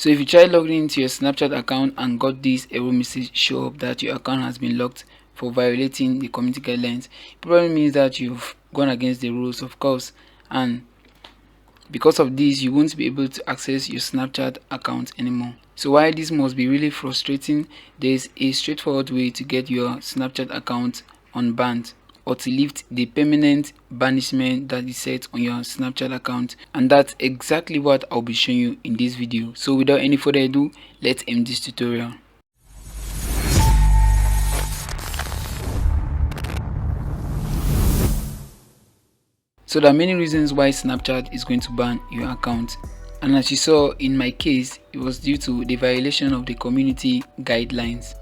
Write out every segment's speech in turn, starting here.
So if you try logging into your Snapchat account and got this error message show up that your account has been locked for violating the community guidelines, it probably means that you've gone against the rules, of course, and because of this you won't be able to access your Snapchat account anymore. So while this must be really frustrating, there is a straightforward way to get your Snapchat account unbanned or to lift the permanent banishment that is set on your Snapchat account, and that's exactly what I'll be showing you in this video. So without any further ado, let's end this tutorial. So there are many reasons why Snapchat is going to ban your account, and as you saw in my case, it was due to the violation of the community guidelines.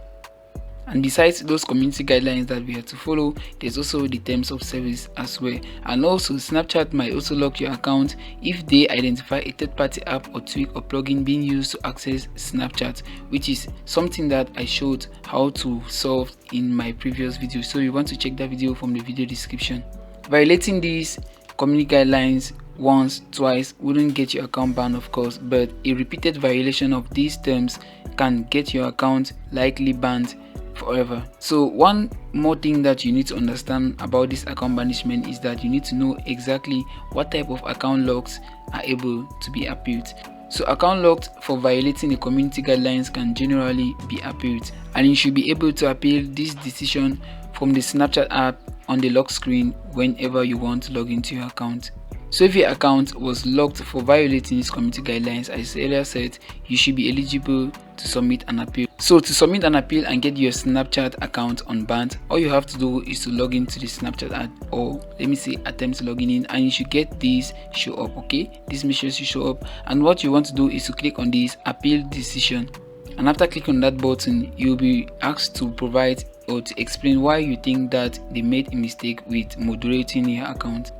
And besides those community guidelines that we have to follow, there's also the terms of service as well. And also Snapchat might also lock your account if they identify a third-party app or tweak or plugin being used to access Snapchat, which is something that I showed how to solve in my previous video. So you want to check that video from the video description. Violating these community guidelines once, twice wouldn't get your account banned, of course, but a repeated violation of these terms can get your account likely banned forever. So one more thing that you need to understand about this account banishment is that you need to know exactly what type of account locks are able to be appealed. So account locked for violating the community guidelines can generally be appealed, and you should be able to appeal this decision from the Snapchat app on the lock screen whenever you want to log into your account. So if your account was locked for violating these community guidelines, as I earlier said, you should be eligible to submit an appeal. So to submit an appeal and get your Snapchat account unbanned, all you have to do is to log into the Snapchat app, or let me say attempt logging in, and you should get this show up. Okay, this message should show up, and what you want to do is to click on this appeal decision, and after clicking on that button you'll be asked to provide or to explain why you think that they made a mistake with moderating your account.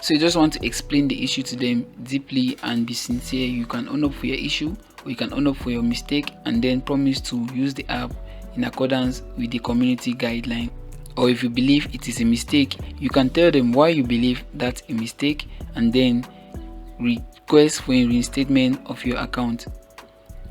So you just want to explain the issue to them deeply and be sincere. You can own up for your issue, or you can own up for your mistake and then promise to use the app in accordance with the community guideline. Or if you believe it is a mistake, you can tell them why you believe that's a mistake and then request for a reinstatement of your account.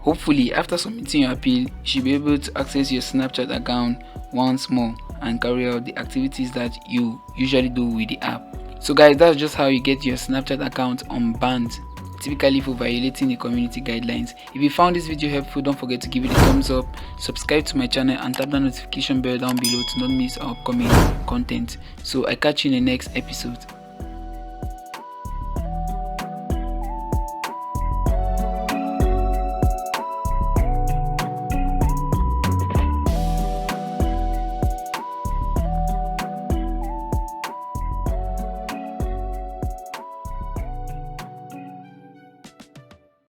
Hopefully after submitting your appeal, you should be able to access your Snapchat account once more and carry out the activities that you usually do with the app. So guys, that's just how you get your Snapchat account unbanned, typically for violating the community guidelines. If you found this video helpful, don't forget to give it a thumbs up, subscribe to my channel and tap the notification bell down below to not miss our upcoming content. So I catch you in the next episode.